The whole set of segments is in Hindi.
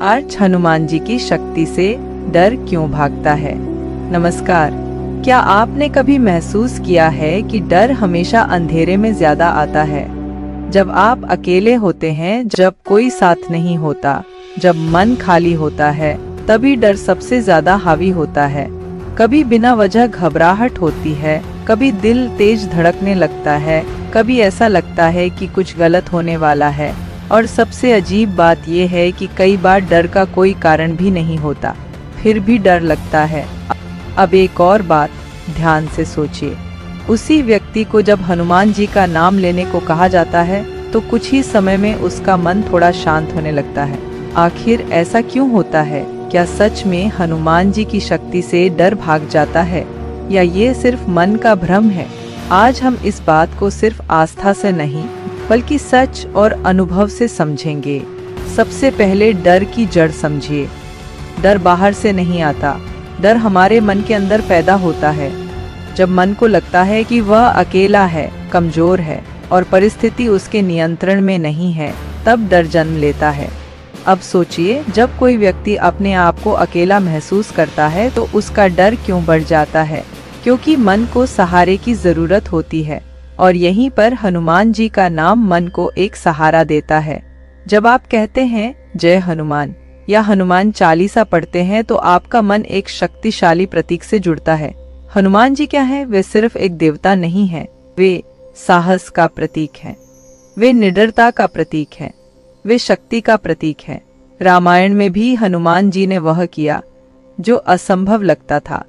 आज हनुमान जी की शक्ति से डर क्यों भागता है। नमस्कार। क्या आपने कभी महसूस किया है कि डर हमेशा अंधेरे में ज्यादा आता है? जब आप अकेले होते हैं, जब कोई साथ नहीं होता, जब मन खाली होता है, तभी डर सबसे ज्यादा हावी होता है। कभी बिना वजह घबराहट होती है, कभी दिल तेज धड़कने लगता है, कभी ऐसा लगता है कि कुछ गलत होने वाला है। और सबसे अजीब बात यह है कि कई बार डर का कोई कारण भी नहीं होता, फिर भी डर लगता है। अब एक और बात, ध्यान से सोचिए। उसी व्यक्ति को जब हनुमान जी का नाम लेने को कहा जाता है तो कुछ ही समय में उसका मन थोड़ा शांत होने लगता है। आखिर ऐसा क्यों होता है? क्या सच में हनुमान जी की शक्ति से डर भाग जाता है या ये सिर्फ मन का भ्रम है? आज हम इस बात को सिर्फ आस्था से नहीं बल्कि सच और अनुभव से समझेंगे। सबसे पहले डर की जड़ समझिए। डर बाहर से नहीं आता, डर हमारे मन के अंदर पैदा होता है। जब मन को लगता है कि वह अकेला है, कमजोर है और परिस्थिति उसके नियंत्रण में नहीं है, तब डर जन्म लेता है। अब सोचिए, जब कोई व्यक्ति अपने आप को अकेला महसूस करता है तो उसका डर क्यों बढ़ जाता है? क्योंकि मन को सहारे की जरूरत होती है और यहीं पर हनुमान जी का नाम मन को एक सहारा देता है। जब आप कहते हैं जय हनुमान या हनुमान चालीसा पढ़ते हैं तो आपका मन एक शक्तिशाली प्रतीक से जुड़ता है। हनुमान जी क्या है? वे सिर्फ एक देवता नहीं है, वे साहस का प्रतीक है, वे निडरता का प्रतीक है, वे शक्ति का प्रतीक है। रामायण में भी हनुमान जी ने वह किया जो असंभव लगता था।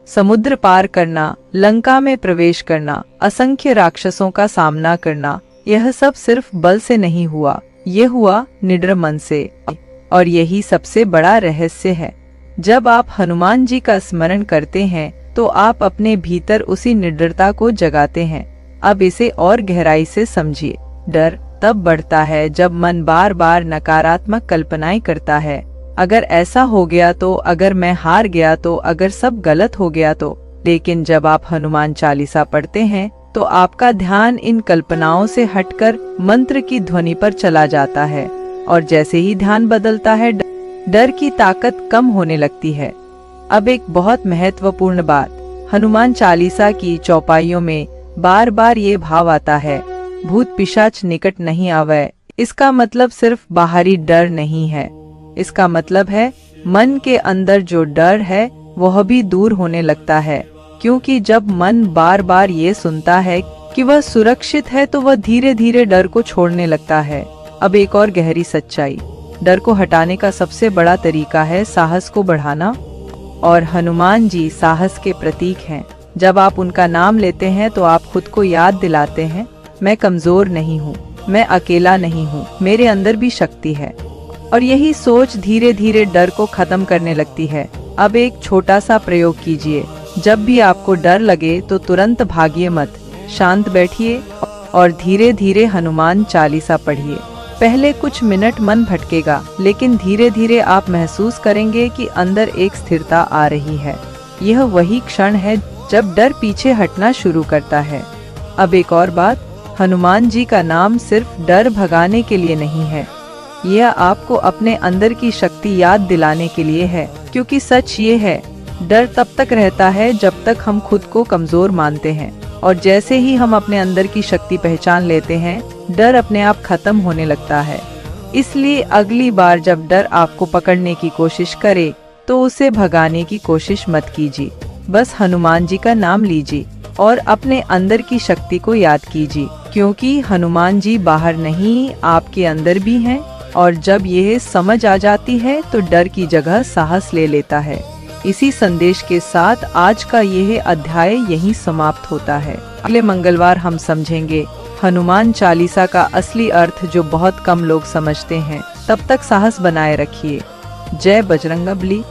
समुद्र पार करना, लंका में प्रवेश करना, असंख्य राक्षसों का सामना करना, यह सब सिर्फ बल से नहीं हुआ, ये हुआ निडर मन से। और यही सबसे बड़ा रहस्य है। जब आप हनुमान जी का स्मरण करते हैं तो आप अपने भीतर उसी निडरता को जगाते हैं। अब इसे और गहराई से समझिए। डर तब बढ़ता है जब मन बार बार नकारात्मक कल्पनाएं करता है। अगर ऐसा हो गया तो, अगर मैं हार गया तो, अगर सब गलत हो गया तो। लेकिन जब आप हनुमान चालीसा पढ़ते हैं तो आपका ध्यान इन कल्पनाओं से हटकर मंत्र की ध्वनि पर चला जाता है और जैसे ही ध्यान बदलता है, डर की ताकत कम होने लगती है। अब एक बहुत महत्वपूर्ण बात, हनुमान चालीसा की चौपाइयों में बार बार ये भाव आता है, भूत पिशाच निकट नहीं आवे। इसका मतलब सिर्फ बाहरी डर नहीं है, इसका मतलब है मन के अंदर जो डर है वह भी दूर होने लगता है। क्योंकि जब मन बार बार ये सुनता है कि वह सुरक्षित है तो वह धीरे धीरे डर को छोड़ने लगता है। अब एक और गहरी सच्चाई, डर को हटाने का सबसे बड़ा तरीका है साहस को बढ़ाना। और हनुमान जी साहस के प्रतीक हैं। जब आप उनका नाम लेते हैं तो आप खुद को याद दिलाते हैं, मैं कमजोर नहीं हूँ, मैं अकेला नहीं हूँ, मेरे अंदर भी शक्ति है। और यही सोच धीरे धीरे डर को खत्म करने लगती है। अब एक छोटा सा प्रयोग कीजिए। जब भी आपको डर लगे तो तुरंत भागिए मत, शांत बैठिए और धीरे धीरे हनुमान चालीसा पढ़िए। पहले कुछ मिनट मन भटकेगा, लेकिन धीरे धीरे आप महसूस करेंगे कि अंदर एक स्थिरता आ रही है। यह वही क्षण है जब डर पीछे हटना शुरू करता है। अब एक और बात, हनुमान जी का नाम सिर्फ डर भगाने के लिए नहीं है, यह आपको अपने अंदर की शक्ति याद दिलाने के लिए है। क्योंकि सच ये है, डर तब तक रहता है जब तक हम खुद को कमजोर मानते हैं, और जैसे ही हम अपने अंदर की शक्ति पहचान लेते हैं, डर अपने आप खत्म होने लगता है। इसलिए अगली बार जब डर आपको पकड़ने की कोशिश करे तो उसे भगाने की कोशिश मत कीजिए। बस हनुमान जी का नाम लीजिए और अपने अंदर की शक्ति को याद कीजिए। क्योंकि हनुमान जी बाहर नहीं, आपके अंदर भी हैं। और जब यह समझ आ जाती है तो डर की जगह साहस ले लेता है। इसी संदेश के साथ आज का यह अध्याय यहीं समाप्त होता है। अगले मंगलवार हम समझेंगे हनुमान चालीसा का असली अर्थ, जो बहुत कम लोग समझते हैं। तब तक साहस बनाए रखिए। जय बजरंगबली।